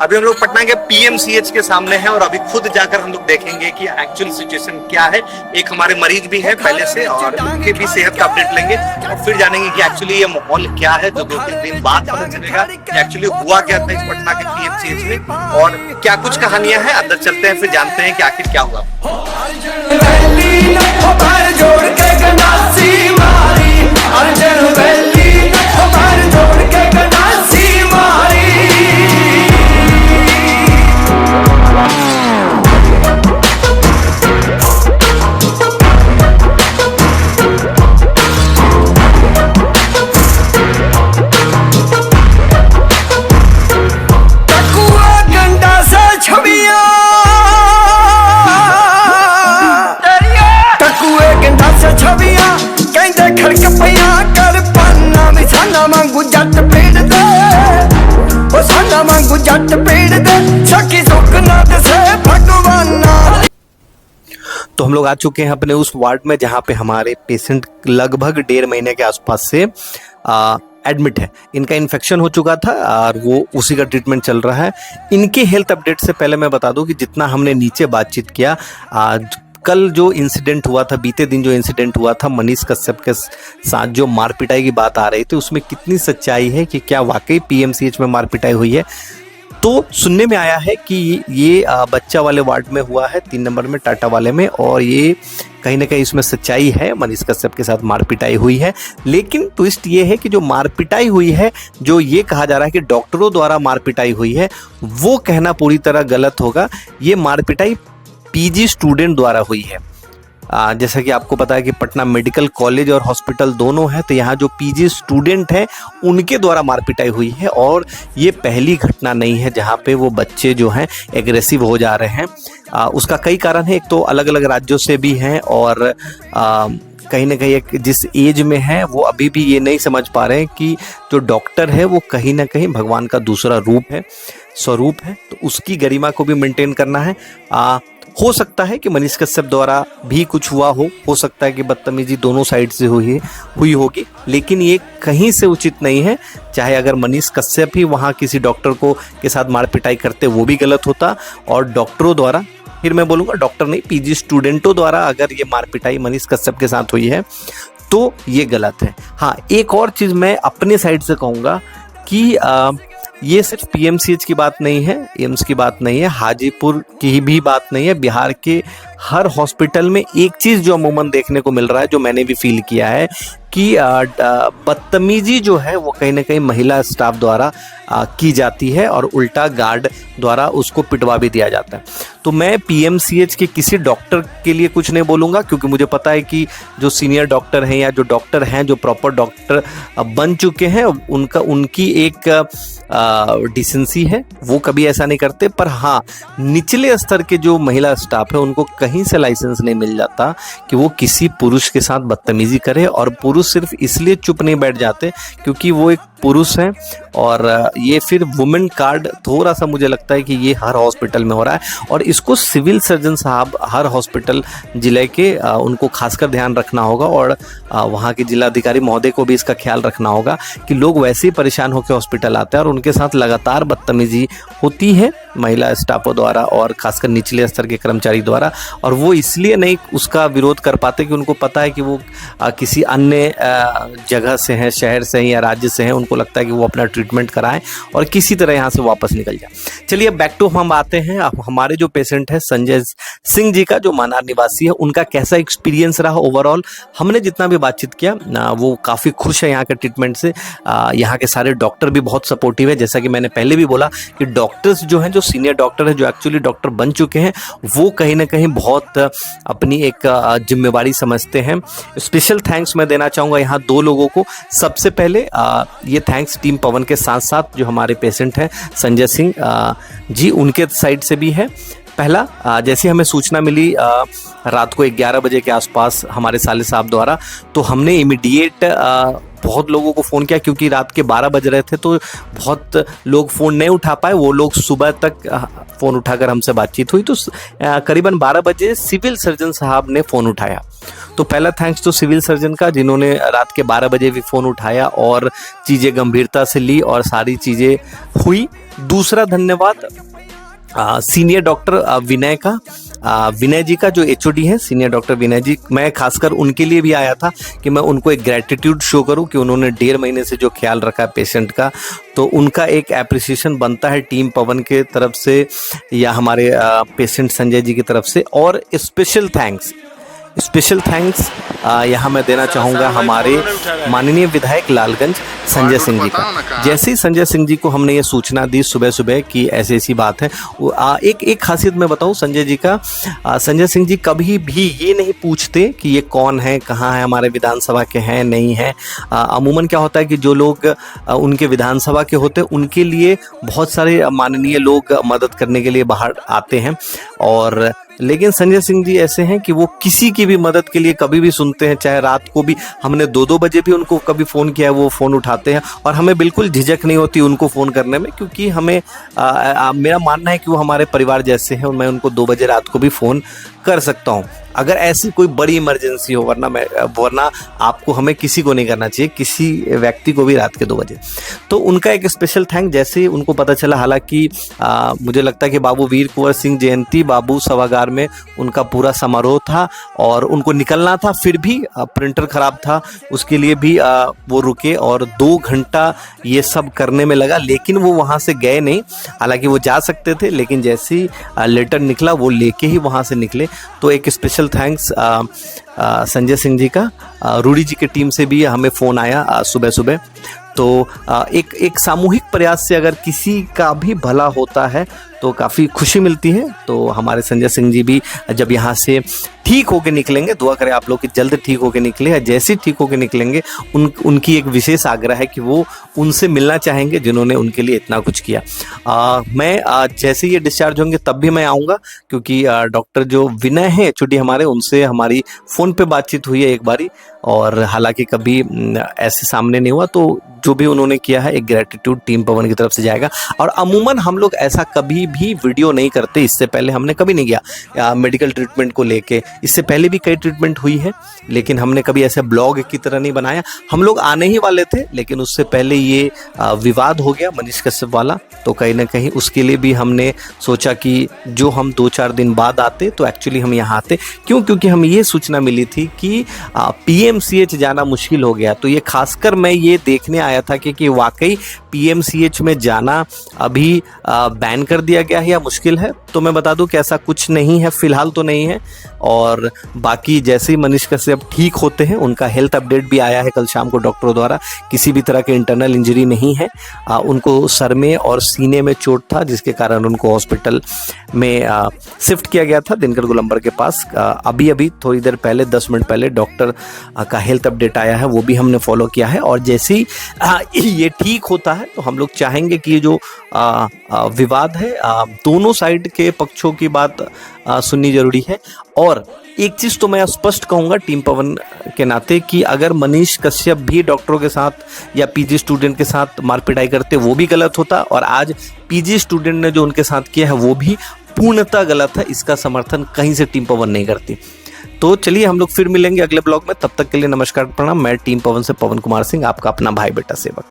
अभी हम लोग पटना के पीएमसीएच के सामने हैं और अभी खुद जाकर हम लोग देखेंगे कि एक्चुअल सिचुएशन क्या है। एक हमारे मरीज भी है पहले से और उनके भी सेहत का अपडेट लेंगे और फिर जानेंगे कि एक्चुअली ये माहौल क्या है, जो 2-3 दिन बाद पता चलेगा कि एक्चुअली हुआ क्या था इस पटना के पीएमसीएच में और क्या कुछ कहानियां हैं। अंदर चलते हैं, फिर जानते हैं कि आखिर क्या हुआ। तो हम लोग आ चुके हैं अपने उस वार्ड में जहाँ पे हमारे पेशेंट लगभग 1.5 महीने के आसपास से एडमिट है। इनका इन्फेक्शन हो चुका था और वो उसी का ट्रीटमेंट चल रहा है। इनके हेल्थ अपडेट से पहले मैं बता दूं कि जितना हमने नीचे बातचीत किया, कल जो इंसिडेंट हुआ था, बीते दिन जो इंसिडेंट हुआ था मनीष कश्यप के साथ जो मारपिटाई की बात आ रही थी, उसमें कितनी सच्चाई है कि क्या वाकई पीएमसीएच में मारपिटाई हुई है। तो सुनने में आया है कि ये बच्चा वाले वार्ड में हुआ है, 3 नंबर में टाटा वाले में, और ये कहीं ना कहीं इसमें सच्चाई है, मनीष कश्यप के साथ मारपिटाई हुई है। लेकिन ट्विस्ट ये है कि जो मारपिटाई हुई है, जो ये कहा जा रहा है कि डॉक्टरों द्वारा मारपिटाई हुई है, वो कहना पूरी तरह गलत होगा। ये मारपिटाई पीजी स्टूडेंट द्वारा हुई है। जैसा कि आपको पता है कि पटना मेडिकल कॉलेज और हॉस्पिटल दोनों है, तो यहाँ जो पीजी स्टूडेंट हैं उनके द्वारा मारपिटाई हुई है। और ये पहली घटना नहीं है जहाँ पे वो बच्चे जो हैं एग्रेसिव हो जा रहे हैं। उसका कई कारण है, एक तो अलग अलग राज्यों से भी हैं और कहीं ना कहीं एक जिस एज में है वो अभी भी ये नहीं समझ पा रहे हैं कि जो डॉक्टर है वो कहीं ना कहीं भगवान का दूसरा रूप है, स्वरूप है, तो उसकी गरिमा को भी मेंटेन करना है। हो सकता है कि मनीष कश्यप द्वारा भी कुछ हुआ हो सकता है कि बदतमीजी दोनों साइड से हुई होगी, लेकिन ये कहीं से उचित नहीं है। चाहे अगर मनीष कश्यप ही वहाँ किसी डॉक्टर को के साथ मारपिटाई करते, वो भी गलत होता, और डॉक्टरों द्वारा, फिर मैं बोलूँगा डॉक्टर नहीं, पीजी स्टूडेंटों द्वारा अगर ये मारपिटाई मनीष कश्यप के साथ हुई है तो ये गलत है। हाँ, एक और चीज़ मैं अपने साइड से कहूँगा कि ये सिर्फ पीएमसीएच की बात नहीं है, एम्स की बात नहीं है, हाजीपुर की भी बात नहीं है। बिहार के हर हॉस्पिटल में एक चीज़ जो अमूमन देखने को मिल रहा है, जो मैंने भी फील किया है, कि बदतमीजी जो है वो कहीं ना कहीं महिला स्टाफ द्वारा की जाती है और उल्टा गार्ड द्वारा उसको पिटवा भी दिया जाता है। तो मैं पीएमसीएच के किसी डॉक्टर के लिए कुछ नहीं बोलूँगा, क्योंकि मुझे पता है कि जो सीनियर डॉक्टर हैं या जो डॉक्टर हैं जो प्रॉपर डॉक्टर बन चुके हैं, उनकी एक डिसेंसी है, वो कभी ऐसा नहीं करते। पर हाँ, निचले स्तर के जो महिला स्टाफ है उनको कहीं से लाइसेंस नहीं मिल जाता कि वो किसी पुरुष के साथ बदतमीजी करे, और पुरुष सिर्फ इसलिए चुप नहीं बैठ जाते क्योंकि वो एक पुरुष हैं। और ये फिर वुमेन कार्ड थोड़ा सा मुझे लगता है कि ये हर हॉस्पिटल में हो रहा है, और इसको सिविल सर्जन साहब हर हॉस्पिटल जिले के उनको खासकर ध्यान रखना होगा, और वहाँ के जिलाधिकारी महोदय को भी इसका ख्याल रखना होगा कि लोग वैसे ही परेशान होकर हॉस्पिटल आते हैं और उनके साथ लगातार बदतमीजी होती है महिला स्टाफों द्वारा और खासकर निचले स्तर के कर्मचारी द्वारा, और वो इसलिए नहीं उसका विरोध कर पाते कि उनको पता है कि वो किसी अन्य जगह से हैं, शहर से हैं या राज्य से हैं। उनको लगता है कि वो अपना ट्रीटमेंट कराएं और किसी तरह यहाँ से वापस निकल जाए। चलिए बैक टू हम आते हैं। हमारे जो पेशेंट है संजय सिंह जी का, जो मनार निवासी है, उनका कैसा एक्सपीरियंस रहा ओवरऑल। हमने जितना भी बातचीत किया वो काफ़ी खुश है यहाँ के ट्रीटमेंट से। यहाँ के सारे डॉक्टर भी बहुत सपोर्टिव है। जैसा कि मैंने पहले भी बोला कि डॉक्टर्स जो हैं, जो सीनियर डॉक्टर हैं, जो एक्चुअली डॉक्टर बन चुके हैं, वो कहीं ना कहीं बहुत अपनी एक जिम्मेवारी समझते हैं। स्पेशल थैंक्स मैं देना चाहूँगा यहाँ 2 लोगों को। सबसे पहले ये थैंक्स टीम पवन के साथ साथ जो हमारे पेशेंट हैं संजय सिंह जी, उनके साइड से भी है। पहला, जैसे हमें सूचना मिली रात को 11 बजे के आसपास हमारे साले साहब द्वारा, तो हमने इमीडिएट बहुत लोगों को फ़ोन किया, क्योंकि रात के 12 बज रहे थे तो बहुत लोग फ़ोन नहीं उठा पाए। वो लोग सुबह तक फ़ोन उठाकर हमसे बातचीत हुई, तो करीबन 12 बजे सिविल सर्जन साहब ने फ़ोन उठाया। तो पहला थैंक्स तो सिविल सर्जन का, जिन्होंने रात के 12 बजे भी फ़ोन उठाया और चीज़ें गंभीरता से ली और सारी चीज़ें हुई। दूसरा धन्यवाद सीनियर डॉक्टर विनय का, विनय जी का, जो एचओडी हैं, सीनियर डॉक्टर विनय जी। मैं खासकर उनके लिए भी आया था कि मैं उनको एक ग्रेटिट्यूड शो करूं कि उन्होंने 1.5 महीने से जो ख्याल रखा है पेशेंट का, तो उनका एक एप्रिसिएशन बनता है टीम पवन के तरफ से या हमारे पेशेंट संजय जी की तरफ से। और स्पेशल थैंक्स यहाँ मैं देना चाहूँगा हमारे माननीय विधायक लालगंज संजय सिंह जी का। जैसे ही संजय सिंह जी को हमने ये सूचना दी सुबह सुबह कि ऐसी ऐसी बात है, एक खासियत मैं बताऊँ संजय जी का, संजय सिंह जी कभी भी ये नहीं पूछते कि ये कौन है, कहाँ है, हमारे विधानसभा के हैं नहीं हैं। अमूमन क्या होता है कि जो लोग उनके विधानसभा के होते हैं उनके लिए बहुत सारे माननीय लोग मदद करने के लिए बाहर आते हैं, और लेकिन संजय सिंह जी ऐसे हैं कि वो किसी की भी मदद के लिए कभी भी सुनते हैं, चाहे रात को भी हमने 2-2 बजे भी उनको कभी फ़ोन किया है वो फ़ोन उठाते हैं, और हमें बिल्कुल झिझक नहीं होती उनको फ़ोन करने में, क्योंकि हमें मेरा मानना है कि वो हमारे परिवार जैसे हैं और मैं उनको 2 बजे रात को भी फ़ोन कर सकता हूँ अगर ऐसी कोई बड़ी इमरजेंसी हो, वरना आपको हमें किसी को नहीं करना चाहिए, किसी व्यक्ति को भी रात के 2 बजे। तो उनका एक स्पेशल थैंक, जैसे उनको पता चला, हालांकि मुझे लगता है कि बाबू वीर कुंवर सिंह जयंती बाबू सभागार में उनका पूरा समारोह था और उनको निकलना था, फिर भी प्रिंटर ख़राब था, उसके लिए भी वो रुके और 2 घंटा ये सब करने में लगा, लेकिन वो वहाँ से गए नहीं। हालांकि वो जा सकते थे, लेकिन जैसे ही लेटर निकला वो लेके ही वहाँ से निकले। तो एक स्पेशल थैंक्स संजय सिंह जी का। रूडी जी की टीम से भी हमें फ़ोन आया सुबह सुबह। तो एक सामूहिक प्रयास से अगर किसी का भी भला होता है तो काफ़ी खुशी मिलती है। तो हमारे संजय सिंह जी भी जब यहाँ से ठीक होके निकलेंगे, दुआ करें आप लोग कि जल्द ठीक होके निकले, या जैसे ठीक होके निकलेंगे उनकी एक विशेष आग्रह है कि वो उनसे मिलना चाहेंगे जिन्होंने उनके लिए इतना कुछ किया। मैं जैसे ये डिस्चार्ज होंगे तब भी मैं आऊँगा, क्योंकि डॉक्टर जो विनय हैं एचओडी हमारे, उनसे हमारी फ़ोन पे बातचीत हुई है एक बारी, और हालांकि कभी ऐसे सामने नहीं हुआ। तो जो भी उन्होंने किया है एक ग्रेटिट्यूड टीम पवन की तरफ से जाएगा। और अमूमन हम लोग ऐसा कभी भी वीडियो नहीं करते, इससे पहले हमने कभी नहीं किया मेडिकल ट्रीटमेंट को लेके। इससे पहले भी कई ट्रीटमेंट हुई है, लेकिन हमने कभी ऐसे ब्लॉग की तरह नहीं बनाया। हम लोग आने ही वाले थे, लेकिन उससे पहले ये विवाद हो गया मनीष कश्यप वाला, तो कहीं ना कहीं उसके लिए भी हमने सोचा कि जो हम 2-4 दिन बाद आते तो एक्चुअली हम यहाँ आते। क्योंकि हमें ये सूचना मिली थी कि PMCH जाना मुश्किल हो गया। तो ये खासकर मैं ये देखने आया था कि वाकई PMCH में जाना अभी बैन कर दिया गया है या मुश्किल है। तो मैं बता दूं कि ऐसा कुछ नहीं है, फिलहाल तो नहीं है। और बाकी जैसे ही मनीष कश्यप ठीक होते हैं, उनका हेल्थ अपडेट भी आया है कल शाम को डॉक्टरों द्वारा, किसी भी तरह के इंटरनल इंजरी नहीं है। उनको सर में और सीने में चोट था, जिसके कारण उनको हॉस्पिटल में शिफ्ट किया गया था दिनकर गोलंबर के पास। अभी थोड़ी देर पहले 10 मिनट पहले डॉक्टर का हेल्थ अपडेट आया है, वो भी हमने फॉलो किया है। और जैसे ही ये ठीक होता है तो हम लोग चाहेंगे कि ये जो विवाद है, दोनों साइड के पक्षों की बात सुननी जरूरी है। और एक चीज़ तो मैं स्पष्ट कहूँगा टीम पवन के नाते कि अगर मनीष कश्यप भी डॉक्टरों के साथ या PG स्टूडेंट के साथ मारपिटाई करते, वो भी गलत होता, और आज PG स्टूडेंट ने जो उनके साथ किया है वो भी पूर्णतः गलत है। इसका समर्थन कहीं से टीम पवन नहीं करती। तो चलिए हम लोग फिर मिलेंगे अगले ब्लॉग में, तब तक के लिए नमस्कार प्रणाम। मैं टीम पवन से पवन कुमार सिंह, आपका अपना भाई बेटा सेवक।